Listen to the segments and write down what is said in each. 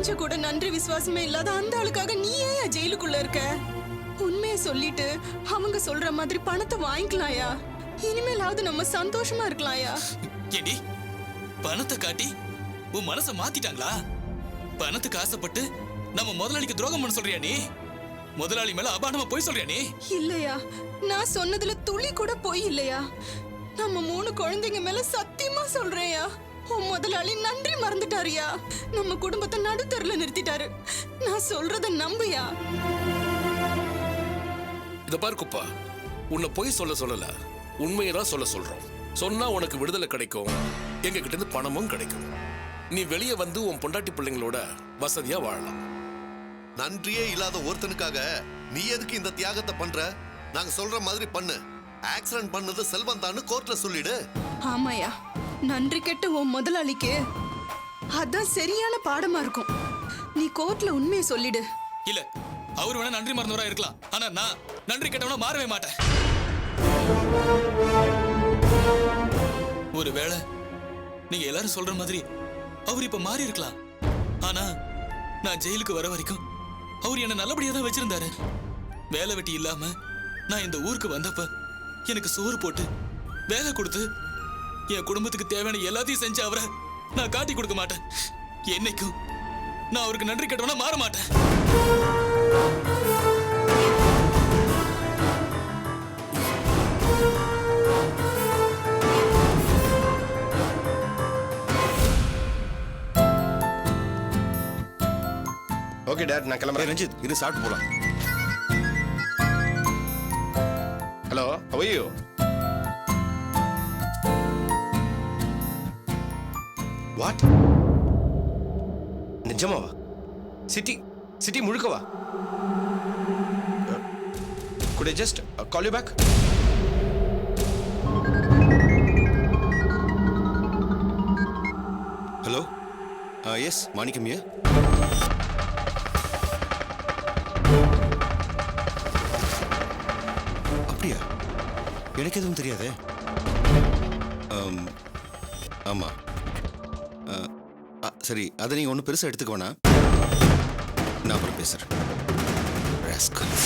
கொஞ்சம் கூட நன்றி விசுவாசமே இல்லாத அந்த ஆளுக்காக நீ ஏன் ஜெயிலுக்குள்ள இருக்க? உண்மையை சொல்லிட்டு அவங்க சொல்ற மாதிரி பணத்தை வாங்கிக்கலாயா? இனிமேலாவது நம்ம சந்தோஷமா இருக்கலாம்யா. ஏடி பணத்தை காட்டி உன் மனசை மாத்திட்டாங்களா? பணத்துக்கு ஆசைப்பட்டு நம்ம முதலாளிக்கு துரோகம் பண்ண சொல்றியா நீ? முதலாளி மேல அபாண்டமா போய் சொல்றியா நீ? இல்லையா, நான் சொன்னதுல துளி கூட போய் இல்லையா. நம்ம 3 குழந்தைங்க மேல சத்தியமா சொல்றேன்யா. உன் முதலாளி நன்றி மறந்துட்டாருயா. நம்ம குடும்பத்தை நடுத்தருல நிறுத்திட்டாரு. நான் சொல்றத நம்புயா. இத பாரு குப்பா, உன்னை பொய் சொல்லல, உண்மையதான் சொல்றோம். சொன்னா உனக்கு விடுதலை கிடைக்கும், எங்க கிட்ட இருந்து பணமும் கிடைக்கும். நீ வெளியே வந்து உன் பொண்டாட்டி பிள்ளைங்களோட வசதியா வாழலாம். நன்றியே இல்லாத ஒருத்தனுக்காக நீ எதுக்கு இந்த தியாகத்தை பண்ற? நாங்க சொல்ற மாதிரி பண்ணு. ஆக்சிடென்ட் பண்ணது செல்வம் தான் கோர்ட்ல சொல்லிடு. ஆமாயா, நன்றி கெட்ட உன் முதலாளிக்கு அதான் சரியான பாடமா இருக்கும். நீ கோர்ட்ல உண்மையை சொல்லிடு. இல்ல, அவர் வேணா நன்றி மறந்தவரா இருக்கலாம், ஆனா நான் நன்றி கெட்டவனா மாறவே மாட்டேன். ஒருவேளை நீங்க எல்லாரும் சொல்ற மாதிரி அவர் இப்ப மாறி இருக்கலாம், ஆனா நான் ஜெயிலுக்கு வர வரைக்கும் அவர் என்ன நல்லபடியா தான் வச்சிருந்தாரு. வேலை வெட்டி இல்லாம நான் இந்த ஊருக்கு வந்தப்ப எனக்கு சோறு போட்டு வேலை கொடுத்து என் குடும்பத்துக்கு தேவையான எல்லாத்தையும் செஞ்சு அவரை நான் காட்டி கொடுக்க மாட்டேன். என்னைக்கும் நான் அவருக்கு நன்றி கெட்டவனா மாற மாட்டேன். ஓகே டாட், நான் கிளம்புறேன். ரஞ்சித், இது சாப்பிட்டு போலாம். Hello, how are you? What? நிஜமாவா? சிட்டி முழுக்கவா? could I just call you back? Hello, yes Manickam here. அப்படியா? எனக்கு எதுவும் தெரியாதே. ஆமா, சரி, அதை நீங்க ஒன்றும் பெருசாக எடுத்துக்க வேணாம். நான் அப்புறம் பேசுறேன். ராஸ்கல்.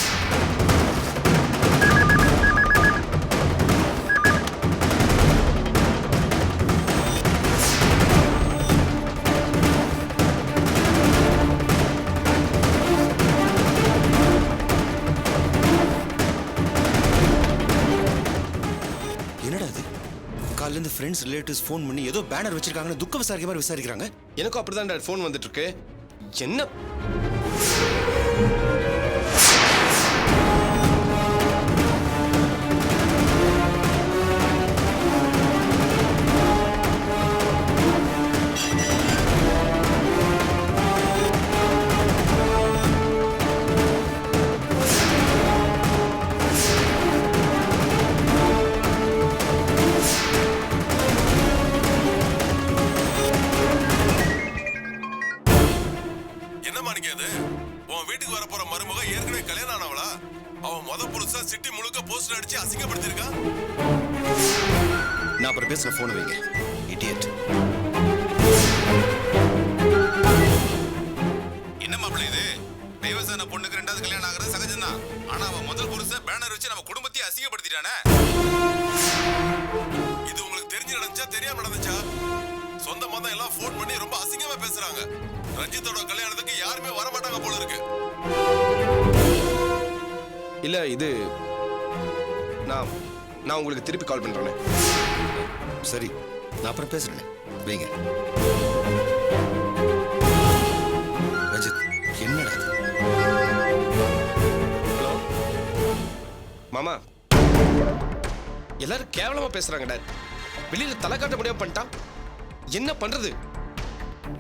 காலையில ஃப்ரெண்ட்ஸ் ரிலேட்டிவ்ஸ் ஃபோன் பண்ணி ஏதோ பேனர் வச்சிருக்காங்கன்னு துக்க விசாரிக்க மாதிரி விசாரிக்கிறாங்க. எனக்கும் அப்படிதான் டாட் ஃபோன் வந்துட்டு இருக்கு. என்ன உன் வீட்டுக்கு வர போற மருமக ஏற்கனவே கல்யாணம் ஆனவளா? அவன் முத புருஷா சிட்டி முழுக்க போஸ்டர் அடிச்சு அசிங்கப்படுத்திருக்கா. நான் அப்புறம் பேசுற போன் வைங்க. இடியட். என்ன மாப்பிள்ளை இது? தேவசான பொண்ணுக்கு 2வது கல்யாணம் ஆகிறது சகஜம்தான். ஆனா அவன் முதல் புருஷ பேனர் வச்சு நம்ம குடும்பத்தையே அசிங்கப்படுத்திட்டானே. இது உங்களுக்கு தெரிஞ்சு நடந்துச்சா தெரியாம நடந்துச்சா? சொந்த மதம் எல்லாம் போன் பண்ணி ரொம்ப அசிங்கமா பேசுறாங்க. ரஞ்சித்தோட கல்யாணத்துக்கு யாருமே வர மாட்டாங்க போல இருக்கு. இல்ல, இது நான் உங்களுக்கு திருப்பி கால் பண்றேன். சரி, நான் அப்புறம் பேசுறேன். வைங்க. ரஞ்சித், என்னடா? ஹலோ மாமா, எல்லாரும் கேவலமா பேசுறாங்க டாட். வெளியில தலை காட்ட முடியாம பண்ணிட்டான். என்ன பண்றது?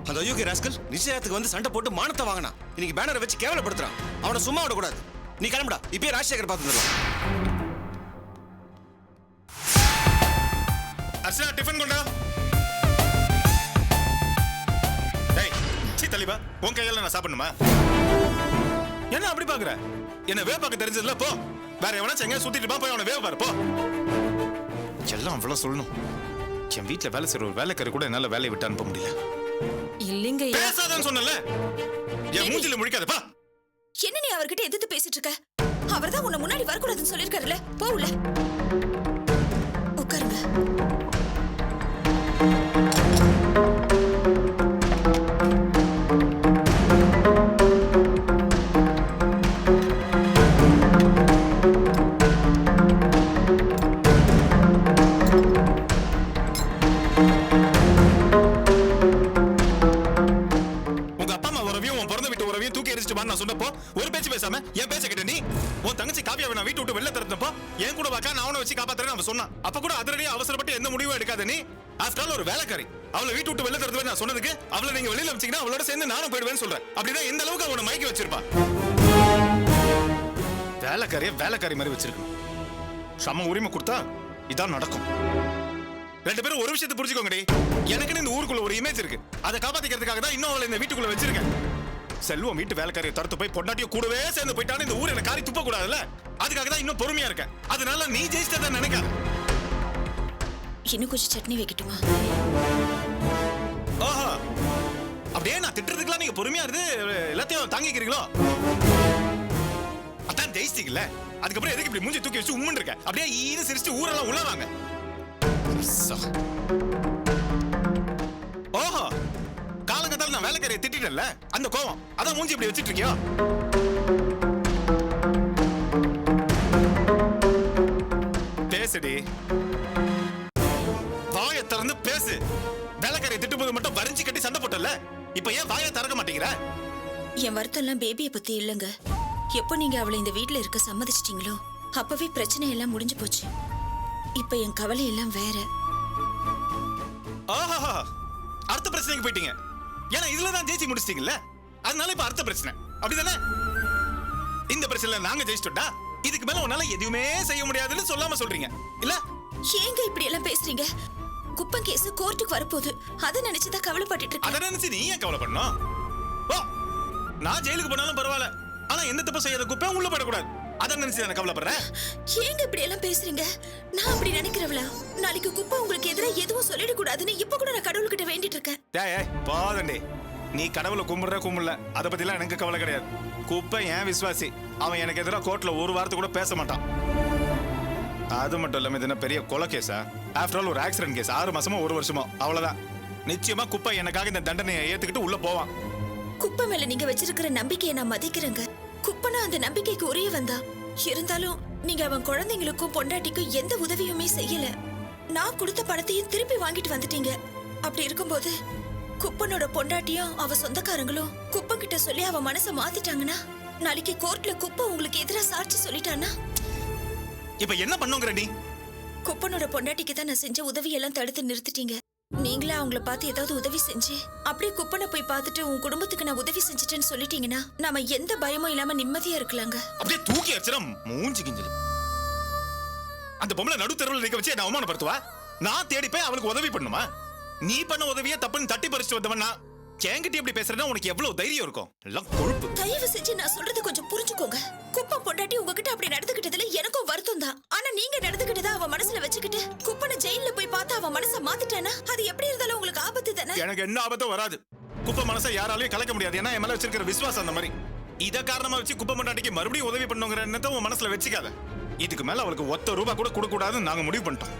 அந்த அயோக்கிய ராஸ்கல் நிச்சயத்துக்கு வந்து சண்டை போட்டு மானத்தை வாங்கினா. இன்னைக்கு பேனரை வச்சு கேவலப்படுத்துறான். அவனை சும்மா விடக்கூடாது. நீ கிளம்புடா. இப்பயே ராஜசேகர் பார்த்துடலாம். அர்ச்சனா, டிஃபன் கொண்டா. டேய், சீ தலிபா, உன் கையால நான் சாப்பிடணுமா? என்ன அப்படி பாக்குற? என்ன வேவ பார்க்க தெரிஞ்சதுல போ. வேற எவனாச்சும் எங்கேயா சுத்திட்டு இருப்பான், போய் அவனை வேவ பாரு போ. எல்லாம் அவ்வளவு சொல்லணும். என் வீட்டுல வேலை செய்யற ஒரு வேலைக்காரி கூட என்னால வேலையை விட்டு அனுப்ப முடியல. இல்லைங்க ஐயா. பேசாதன்னு சொன்னல. என் மூஞ்சில முழிக்காதப்பா. என்ன நீ அவர்கிட்ட எதிர்த்து பேசிட்டு இருக்க? அவர்தான் உன்னை முன்னாடி வரக்கூடாதுன்னு சொல்லிருக்காருல்ல. போவுல உட்காருங்க. உங்க அப்பா அம்மா உறவையும் உன் பிறந்த வீட்டு உறவையும் தூக்கி எரிச்சிட்டு நான் சொன்னப்போ ஒரு பேச்சு பேசாம என் பேச்ச கேட்ட நீ உன் தங்கச்சி காவியாவை நான் வீட்டு விட்டு வெளில திறந்தப்போ என் கூட வாக்கா நான் அவனை வச்சு காப்பாத்துறேன்னு அவன் சொன்னான். அப்ப கூட அதிரடியா அவசரப்பட்டு எந்த முடிவும் எடுக்காத நீ. ஆஃப்டர் ஆல் ஒரு வேலைக்காரி அவளை வீட்டு விட்டு வெளில திறந்து நான் சொன்னதுக்கு அவளை நீங்க வெளியில வச்சீங்கன்னா அவளோட சேர்ந்து நானும் போயிடுவேன்னு சொல்றேன். அப்படின்னா எந்த அளவுக்கு அவனை மயக்கி வச்சிருப்பா? வேலைக்காரி மாதிரி வச்சிருக்கணும். சம உரிமை கொடுத்தா இதான் நடக்கும். ரெண்டு பேரும் ஒரு விஷயத்தை புரிஞ்சுக்கோங்கடி. எனக்குன்னு இந்த ஊருக்குள்ள ஒரு இமேஜ் இருக்கு. அதை காப்பாத்திக்கிறதுக்காக தான் இன்னும் அவளை இந்த வீட்டுக்குள்ள வச்சிருக்கேன். செல்வம் வீட்டு வேலைக்காரியை தடுத்து போய் பொண்டாட்டியோ கூடவே சேர்ந்து போயிட்டான்னு இந்த ஊர் எனக்கு காரி துப்ப கூடாதுல்ல. அதுக்காக தான் இன்னும் பொறுமையா இருக்கேன். அதனால நீ ஜெயிச்சிட்டதா நினைக்காத. இன்னும் கொஞ்சம் சட்னி வைக்கட்டுமா? ஆஹா, அப்படியே நான் திட்டுறதுக்குலாம் நீங்க பொறுமையா இருந்து எல்லாத்தையும் தாங்கிக்கிறீங்களோ? அதான் ஜெயிச்சிட்டீங்கல்ல. அதுக்கப்புறம் எதுக்கு இப்படி மூஞ்சி தூக்கி வச்சு உம்முன்னு இருக்க? அப்படியே ஈன்னு சிரிச்சுட்டு ஊரெல்லாம் உள்ள வாங்க. ஓஹோ, காலங்கத்தால நான் வேலைக்காரியை திட்டிட்டேன்ல, அந்த கோவம் அதான் மூஞ்சி இப்படி வச்சிட்டு இருக்கியோ? பேசுடி, வாயை திறந்து பேசு. வேலைக்காரியை திட்டும்போது மட்டும் வரிஞ்சு கட்டி சண்டை போட்டல, இப்ப ஏன் வாயை திறக்க மாட்டேங்கிற? என் வருத்தம் எல்லாம் பேபியை பத்தி இல்லைங்க. எப்போ நீங்க அவளை இந்த வீட்டுல இருக்க சம்மதிச்சிட்டீங்களோ அப்பவே பிரச்சனை எல்லாம் முடிஞ்சு போச்சு. இப்ப என் கவலை எல்லாம் வேற. ஆஹா, அடுத்த பிரச்சனைக்கு போயிட்டீங்க. ஏன்னா இதுலதான் ஜெயிச்சு முடிச்சிட்டீங்கல்ல, அதனால இப்ப அடுத்த பிரச்சனை அப்படிதானே? இந்த பிரச்சனை நாங்க ஜெயிச்சிட்டோம்டா, இதுக்கு மேல உன்னால எதுவுமே செய்ய முடியாதுன்னு சொல்லாம சொல்றீங்க இல்ல? ஏங்க இப்படி எல்லாம் பேசுறீங்க? குப்பம் கேஸ் கோர்ட்டுக்கு வரப்போகுது. அதை நினைச்சுதான் கவலைப்பட்டுட்டு இருக்கேன். அதை நினைச்சு நீ ஏன் கவலைப்படணும்? ஓ, நான் ஜெயிலுக்கு போனாலும் பரவாயில்ல, ஆனா எந்த தப்பு செய்யாத குப்பை உள்ள போடக்கூடாது. அதை நினைச்சு நான் கவலைப்படுறேன். ஏங்க இப்படி எல்லாம் பேசுறீங்க? நான் அப்படி நினைக்கிறவளா? நாளைக்கு குப்பை உங்களுக்கு எதிராக எதுவும் சொல்லிடக்கூடாதுன்னு இப்ப கூட நான் கடவுள்கிட்ட வேண்டிட்டு இருக்கேன். ஏய் போதண்டி, நீ கடவுளை கும்பிடல அதை பத்திலாம் எனக்கு கவலை கிடையாது. குப்பை என் விசுவாசி. அவன் எனக்கு எதிராக கோர்ட்ல ஒரு வாரத்தை கூட பேச மாட்டான். அது மட்டும் இல்லாம இது என்ன பெரிய கொலை கேஸா? ஆஃப்டர் ஆல் ஒரு ஆக்சிடென்ட் கேஸ். 6 மாசமோ 1 வருஷமோ அவ்வளவுதான். நிச்சயமா குப்பை எனக்காக இந்த தண்டனையை ஏத்துக்கிட்டு உள்ள போவான். குப்பை மேல நீங்க வச்சிருக்கிற நம்பிக்கையை நான் மதிக்கிறேங்க. குப்பனா அந்த நம்பிக்கைக்கு உரிய வந்தா. இருந்தாலும் நீங்க அவன் குழந்தைங்களுக்கும் பொண்டாட்டிக்கும் எந்த உதவியுமே செய்யல. நான் கொடுத்த பணத்தையும் திருப்பி வாங்கிட்டு வந்துட்டீங்க. அப்படி இருக்கும்போது குப்பனோட பொண்டாட்டியும் அவ சொந்தக்காரங்களும் குப்பை கிட்ட சொல்லி அவ மனசை மாத்திட்டாங்கன்னா, நாளைக்கு கோர்ட்ல குப்பை உங்களுக்கு எதிராக சாட்சி சொல்லிட்டான்னா இப்ப என்ன பண்ணுங்கிற நீ? குப்பனோட பொண்டாட்டிக்கு தான் நான் செஞ்ச உதவியெல்லாம் தடுத்து நிறுத்திட்டீங்க. நீங்களா அவங்கள பார்த்து ஏதாவது உதவி செஞ்சு அப்படியே குப்பனை போய் பார்த்துட்டு உன் குடும்பத்துக்கு நான் உதவி செஞ்சுட்டேன்னு சொல்லிட்டீங்கன்னா நாம எந்த பயமும் இல்லாம நிம்மதியா இருக்கலாங்க. அப்படியே தூக்கி அடிச்சா மூஞ்சி கிஞ்சல். அந்த பொம்பளை நடுத்தரவுல நிக்க வச்சு என்ன அவமானப்படுத்துவா? நான் தேடி போய் அவளுக்கு உதவி பண்ணுமா? நீ பண்ண உதவியை தப்புன்னு தட்டி பறிச்சுட்டு வந்தவனா என்கிட்ட எப்படி பேசுறேன்னா உனக்கு எவ்வளவு தைரியம் இருக்கும்? எல்லாம் கொழுப்பு. தயவு செஞ்சு நான் சொல்றது கொஞ்சம் புரிஞ்சுக்கோங்க. குப்பம் பொண்டாட்டி உங்ககிட்ட அப்படி நடந்துக்கிட்டதுல எனக்கும் வருத்தம் தான். ஆனா நீங்க நடந்துக்கிட்டத அவ மனசுல வச்சுக்கிட்டு குப்பனை ஜெயில போய் பார்த்து அவ மனசை மாத்திட்டானா அது எப்படி இருந்தாலும் உங்களுக்கு ஆபத்து தானே? எனக்கு என்ன ஆபத்தும் வராது. குப்பை மனசை யாராலையும் கலைக்க முடியாது. ஏன்னா என் மேல வச்சிருக்கிற விசுவாசம் அந்த மாதிரி. இத காரணமா வச்சு குப்பை பொண்டாட்டிக்கு மறுபடியும் உதவி பண்ணுங்கிற எண்ணத்தை உன் மனசுல வச்சுக்காத. இதுக்கு மேல அவளுக்கு ₹1 கூட கொடுக்க கூடாதுன்னு நாங்க முடிவு பண்ணிட்டோம்.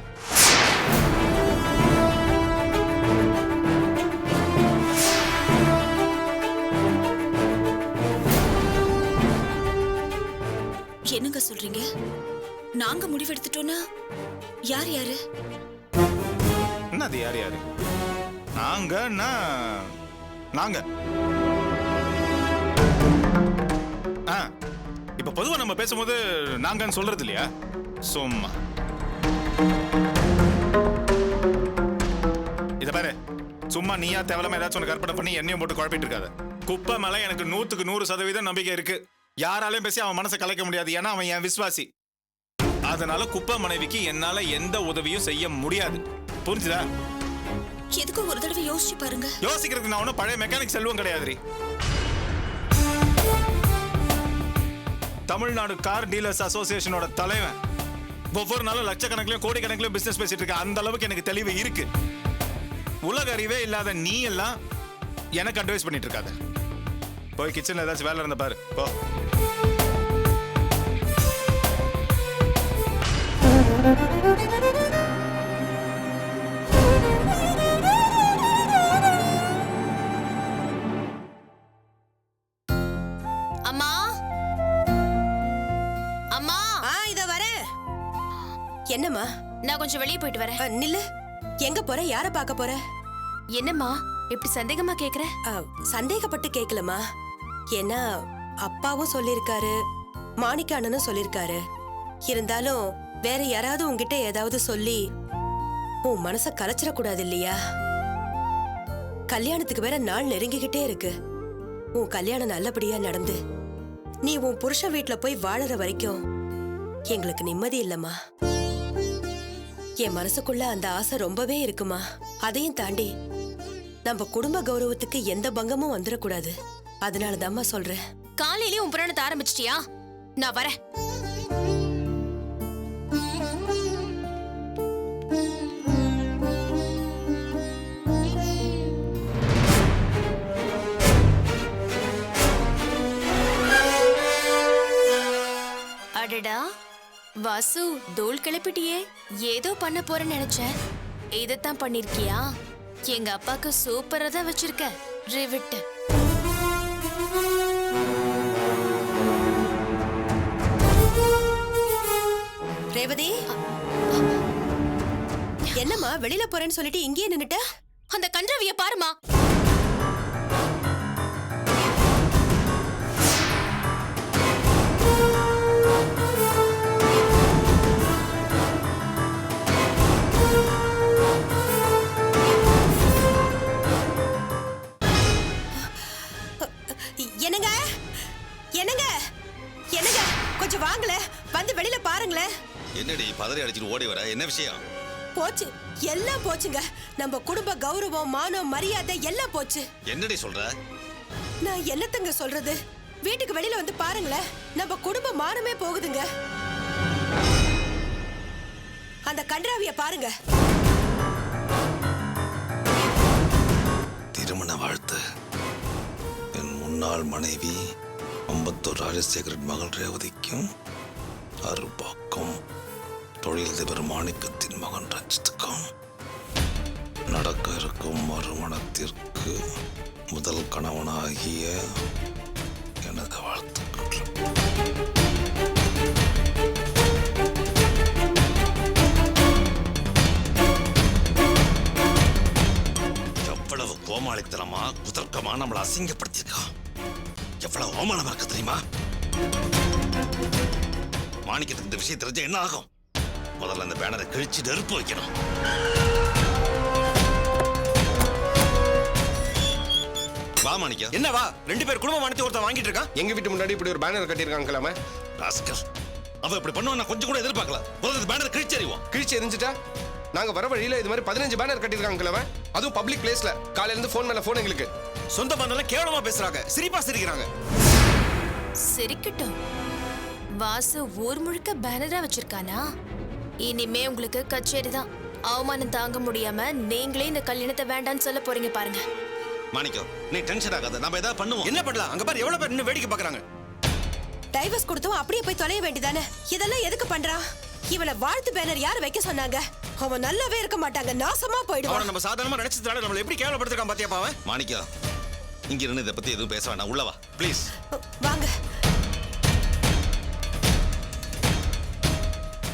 என்னங்க சொல்றீங்க? நாங்க முடிவெடுத்துட்டோம்னா யார் யாரு? என்னது யார் யாரு? நாங்க இப்ப பொதுவா நம்ம பேசும்போது நாங்கன்னு சொல்றது இல்லையா? சும்மா இத பாரு, சும்மா நீயா தேவலாம ஏதாச்சும் ஒன்று கற்பனை பண்ணி என்னையும் போட்டு குழப்பிட்டு இருக்காத. குப்பை மேல எனக்கு 100% நம்பிக்கை இருக்கு. யாராலையும் பேசி அவன் மனசை கலைக்க முடியாது. ஏன்னா அவன் என் விசுவாசி. அதனால குப்பை மனைவிக்கு என்னால எந்த உதவியும் செய்ய முடியாது. புரிஞ்சுதா? எதுக்கும் ஒரு தடவை யோசிச்சு பாருங்க. யோசிக்கிறதுக்கு நான் ஒன்னும் பழைய மெக்கானிக் செல்வம் கிடையாது. தமிழ்நாடு கார் டீலர்ஸ் அசோசியேஷனோட தலைவன். ஒவ்வொரு நாளும் லட்சக்கணக்கிலும் கோடிக்கணக்கிலும் பிசினஸ் பேசிட்டு இருக்க. அந்த அளவுக்கு எனக்கு தெளிவு இருக்கு. உலக அறிவே இல்லாத நீ எல்லாம் எனக்கு அட்வைஸ் பண்ணிட்டு இருக்காத. போய் கிச்சன்ல ஏதாச்சும் வேலை இருந்தா பாரு போ. அம்மா அம்மா இத வரேன். என்னம்மா? நான் கொஞ்சம் வெளியே போயிட்டு வரேன். நில்லு. எங்க போற? யார பார்க்க போற? என்னம்மா இப்படி சந்தேகமா கேக்குற? சந்தேகப்பட்டு கேக்கலமா. ஏன்னா அப்பாவும் சொல்லிருக்காரு, மாணிக்க அண்ணனும் சொல்லிருக்காரு. இருந்தாலும் வேற யாராவது உன்கிட்ட ஏதாவது சொல்லி உன் மனச கலைச்சிடக்கூடாது இல்லையா? கல்யாணத்துக்கு வேற நாள் நெருங்கிக்கிட்டே இருக்கு. உன் கல்யாணம் நல்லபடியா நடந்து நீ உன் புருஷன் வீட்டுல போய் வாழற வரைக்கும் எங்களுக்கு நிம்மதி இல்லம்மா. என் மனசுக்குள்ள அந்த ஆசை ரொம்பவே இருக்குமா. அதையும் தாண்டி நம்ம குடும்ப கௌரவத்துக்கு எந்த பங்கமும் வந்துடக்கூடாது. அதனாலதாம்மா சொல்றேன். காலையிலேயே உன் புராணத்தை ஆரம்பிச்சிட்டியா? நான் வரேன். அடடா வாசு, தோல் கிளப்பிட்டியே. ஏதோ பண்ண போறேன்னு நினைச்சேன். இதைத்தான் பண்ணிருக்கியா? எங்க அப்பாக்கு சூப்பரா தான் வச்சிருக்க. ரிவிட்டு. ரேவதி, என்னம்மா வெளியில போறேன்னு சொல்லிட்டு இங்கேயே நின்னுட்ட? அந்த கன்றாவிய பாருமா. என்னங்க என்னங்க என்னங்க, கொஞ்சம் வாங்கல, வந்து வெளியில பாருங்களேன். என்னடி பதறி அடிச்சிட்டு ஓடி வர? என்ன விஷயம்? போச்சு, எல்லாம் போச்சுங்க. நம்ம குடும்ப கௌரவம், மானம், மரியாதை எல்லாம் போச்சு. என்னடி சொல்ற? நான் என்னத்தங்க சொல்றது? வீட்டுக்கு வெளியில வந்து பாருங்களேன். நம்ம குடும்ப மானமே போகுதுங்க. அந்த கன்றாவிய பாருங்க. திருமண வாழ்த்து. என் முன்னாள் மனைவி அம்பத்தூர் ராஜசேகரன் மகள் ரேவதிக்கும், அருபாக்கம் தொழிலதிபர் மாணிக்கத்தின் மகன் ரஞ்சித்துக்கும் நடக்க இருக்கும் மறுமணத்திற்கு முதல் கணவனாகிய எனது வாழ்த்துக்கள். எவ்வளவு கோமாளித்தனமா குதர்க்கமா நம்மளை அசிங்கப்படுத்திருக்கா. எவ்வளவு அவமானமா இருக்கு தெரியுமா? மாணிக்கத்துக்கு இந்த விஷயம் தெரிஞ்ச என்ன ஆகும்? முதல்ல அந்த பேனரை கிழிச்சு நெருப்பு வைக்கணும். வா மாணிக்கம். என்ன வா? 2 பேர் குடும்ப மானத்தை ஒருத்தன் வாங்கிட்டு இருக்கான். எங்க வீட்டு முன்னாடி இப்படி ஒரு பேனர் கட்டியிருக்காங்களாம. ராஸ்கல், அவ இப்படி பண்ணுவா நான் கொஞ்சம் கூட எதிர்பார்க்கல. முதல்ல பேனர் கிழிச்சு அறிவோம். கிழிச்சு எரிஞ்சிட்டா நாங்க வர வழியில இது மாதிரி 15 பேனர் கட்டியிருக்காங்களவ. அதுவும் பப்ளிக் பிளேஸ்ல. காலையில இருந்து போன் மேல போன் எங்களுக்கு. சொந்த பந்தெல்லாம் கேவலமா பேசுறாங்க, சிரிப்பா சிரிக்கிறாங்க. சிரிக்கட்டும். வாசு ஊர் முழுக்க பேனரா வச்சிருக்கானா? இனிமே உங்களுக்கு கச்சேரி தான். அவமானம் தாங்க முடியாம நீங்களே இந்த கல்யாணத்தை வேண்டான்னு சொல்ல போறீங்க பாருங்க. மாணிக்கம், நீ டென்ஷன் ஆகாத, நாம ஏதாவது பண்ணுவோம். என்ன பண்ணலாம்? அங்க பாரு எவ்வளவு பேர் இன்னும் வேடிக்கை பாக்குறாங்க. டைவர்ஸ் கொடுத்தோம், அப்படியே போய் தொலைய வேண்டியதானே. இதெல்லாம் எதுக்கு பண்றான்? இவனை வாழ்த்து பேனர் யார் வைக்க சொன்னாங்க? அவன் நல்லாவே இருக்க மாட்டாங்க, நாசமா போயிடுவான். அவனை நம்ம சாதாரணமா நினைச்சதால நம்மள எப்படி கேவலப்படுத்திருக்கான் பாத்தியாப்பா அவன்? மாணிக்கம், இங்க இருந்து இதை பத்தி எதுவும் பேச வேண்டாம், உள்ளவா ப்ளீஸ். வாங்க.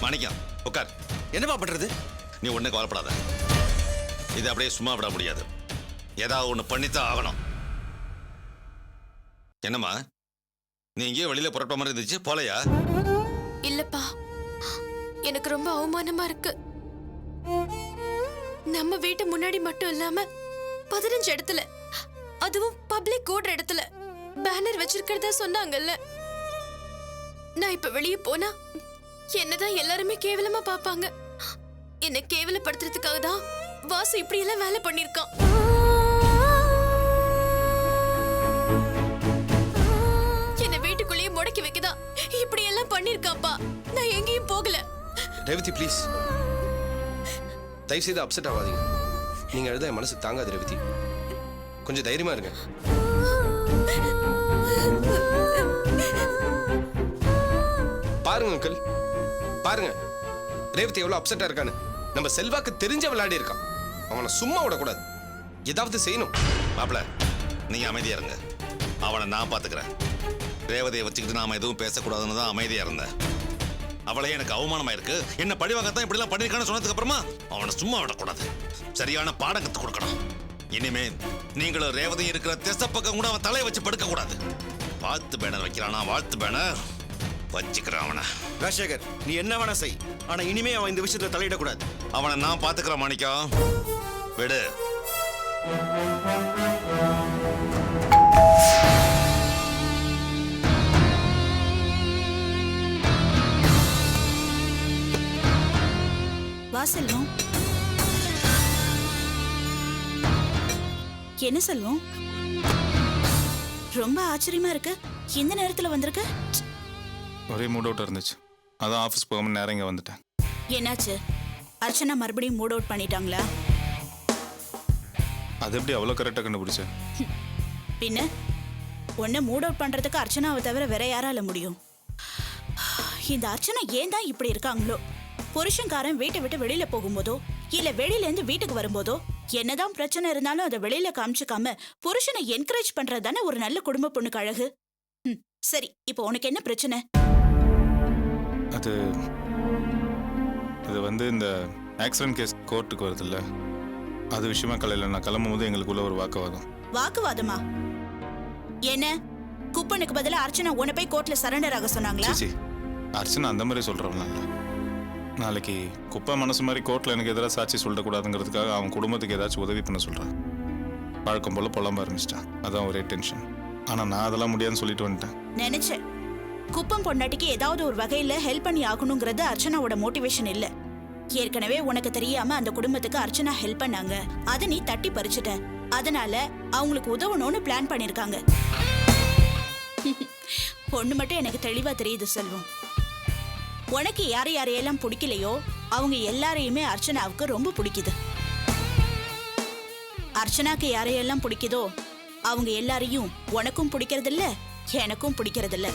மாணிக்கம் உட்கார். என்னப்பா பண்றது? நீ ஒண்ணு கவலைப்படாத. இது அப்படியே சும்மா விட முடியாது, ஏதாவது ஒண்ணு பண்ணித்தான் ஆகணும். என்னம்மா, நீ இங்கேயே வெளியில புறப்பட்ட மாதிரி இருந்துச்சு, போலையா? இல்லப்பா, எனக்கு ரொம்ப அவமானமா இருக்கு. நம்ம வீட்டு முன்னாடி மட்டும் இல்லாம 15 இடத்துல, அதுவும் பப்ளிக் ஓடுற இடத்துல பேனர் வச்சிருக்கிறதா சொன்னாங்கல்ல. நான் இப்ப வெளியே போனா என்னதான் எல்லாருமே கேவலமா பாப்பாங்க. என்ன கேவலப்படுத்துறதுக்காக தான் வாசு இப்படி எல்லாம் வேலை பண்ணிருக்கான். என்ன வீட்டுக்குள்ளேயே முடக்கி வைக்கதா இப்படி எல்லாம் பண்ணிருக்காப்பா. நான் எங்கேயும் போகல. ரேவதி ப்ளீஸ், தயவு செய்து அப்செட் ஆகாதீங்க. நீங்க எழுத என் மனசு தாங்காது ரேவதி. கொஞ்சம் தைரியமா இருங்க. பாருங்க அங்கிள், பாருங்க ரேவதி எவ்வளவு அப்செட்டா இருக்கான்னு. நம்ம செல்வாக்கு தெரிஞ்ச விளையாடி இருக்கான். அவனை சும்மா விடக்கூடாது, ஏதாவது செய்யணும். மாப்பிள நீங்க அமைதியா இருங்க, அவனை நான் பாத்துக்கிறேன். ரேவதியை வச்சுக்கிட்டு நாம எதுவும் பேசக்கூடாதுன்னு தான் அமைதியா இருந்தேன். அவளே எனக்கு அவமானமா இருக்கு, என்ன பழிவாங்கத்தான் இப்படி எல்லாம் பண்ணிருக்கான்னு சொன்னதுக்கு அப்புறமா அவனை சும்மா விடக்கூடாது, சரியான பாடம் கத்து கொடுக்கணும். இனிமே நீங்களும் ரேவதி இருக்கிற திசை பக்கம் கூட அவன் தலையை வச்சு படுக்க கூடாது. வாழ்த்து பேனர் வைக்கிறானா, வாழ்த்து பேனர் வச்சுக்கிறான் அவனை. ராஜசேகர், நீ என்ன வேணா செய், ஆனா இனிமே அவன் இந்த விஷயத்துல தலையிடக்கூடாது. அவனை நான் பாத்துக்கிறேன் மாணிக்கம், விடு. வா செல்வம். என்ன செல்வம், ரொம்ப ஆச்சரியமா இருக்கு, இந்த நேரத்துல வந்திருக்க? ஒரே மூட் அவுட் இருந்துச்சு, அதான் ஆஃபீஸ் போகாம நேரம் இங்க வந்துட்டேன். என்னாச்சு, அர்ச்சனா மறுபடியும் மூட் அவுட் பண்ணிட்டாங்களா? அது எப்படி அவ்வளோ கரெக்டாக கண்டுபிடிச்ச? பின்ன உன்னை மூட் அவுட் பண்றதுக்கு அர்ச்சனாவை தவிர வேற யாரால முடியும்? இந்த அர்ச்சனா ஏன் தான் இப்படி இருக்காங்களோ? புருஷன்காரன் வீட்டை விட்டு வெளியில போகும்போதோ இல்ல வெளியில இருந்து வீட்டுக்கு வரும்போதோ என்னதான் பிரச்சனை இருந்தாலும் அதை வெளியில காமிச்சுக்காம புருஷனை என்கரேஜ் பண்றதுதானே ஒரு நல்ல குடும்ப பொண்ணுக்கு அழகு. சரி, இப்போ உனக்கு என்ன பிரச்சனை? அது வந்து இந்த ஆக்சிடென்ட் கேஸ் கோர்ட்டுக்கு வருது இல்ல, அது விஷயமா காலையில் நான் கிளம்பும் போது எங்களுக்குள்ள ஒரு வாக்குவாதம். வாக்குவாதமா? என்ன, குப்பனுக்கு பதிலா அர்ச்சனா உன்னை போய் கோர்ட்ல சரண்டர் ஆக சொன்னாங்களா? சீ, அர்ச்சனா அந்த மாதிரி சொல்றவங்களா இல்ல. நாளைக்கு குப்பை மனசு மாதிரி கோர்ட்ல எனக்கு எதிராக சாட்சி சொல்லக்கூடாதுங்கிறதுக்காக அவன் குடும்பத்துக்கு ஏதாச்சும் உதவி பண்ண சொல்றான். வழக்கம் போல புலம்ப ஆரம்பிச்சிட்டான், அதான் ஒரே டென்ஷன். ஆனா நான் அதெல்லாம் முடியாதுன்னு சொல்லிட்டு வந்துட்டேன். நினைச்சேன், குப்பம் பொண்டாட்டிக்கு ஏதாவது ஒரு வகையில ஹெல்ப் பண்ணி ஆகணுங்கிறது அர்ச்சனாவோட மோட்டிவேஷன் இல்ல. ஏற்கனவே உனக்கு தெரியாம அந்த குடும்பத்துக்கு அர்ச்சனா ஹெல்ப் பண்ணாங்க, அதை நீ தட்டி பறிச்சுட்ட. அதனால அவங்களுக்கு உதவணும்னு பிளான் பண்ணிருக்காங்க. பொண்ணு மட்டும் எனக்கு தெளிவா தெரியுது செல்வம். உனக்கு யாரையெல்லாம் பிடிக்கலையோ அவங்க எல்லாரையுமே அர்ச்சனாவுக்கு ரொம்ப பிடிக்குது. அர்ச்சனாக்கு யாரையெல்லாம் பிடிக்குதோ அவங்க எல்லாரையும் உனக்கும் பிடிக்கிறது இல்ல, எனக்கும் பிடிக்கிறது இல்ல.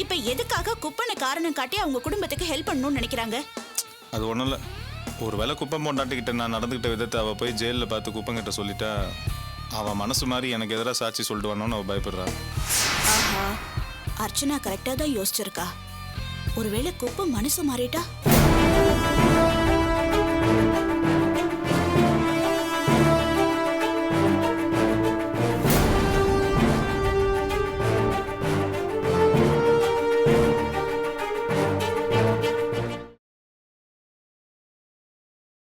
இப்ப எதுக்காக குப்பனை காரணம் காட்டி அவங்க குடும்பத்துக்கு ஹெல்ப் பண்ணணும்னு நினைக்கிறாங்க? அது ஒண்ணும் இல்ல, ஒருவேளை குப்பம் பொண்டாட்டிக்கிட்ட நான் நடந்துக்கிட்ட விதத்தை அவ போய் ஜெயிலில் பார்த்து குப்பங்கிட்ட சொல்லிட்டா அவன் மனசு மாதிரி எனக்கு எதிராக சாட்சி சொல்லிட்டு வரணும்னு அவ பயப்படுறா. ஆஹா, அர்ச்சனா கரெக்டா தான் யோசிச்சிருக்கா. ஒருவேளை குப்பம் மனசு மாறிட்டா?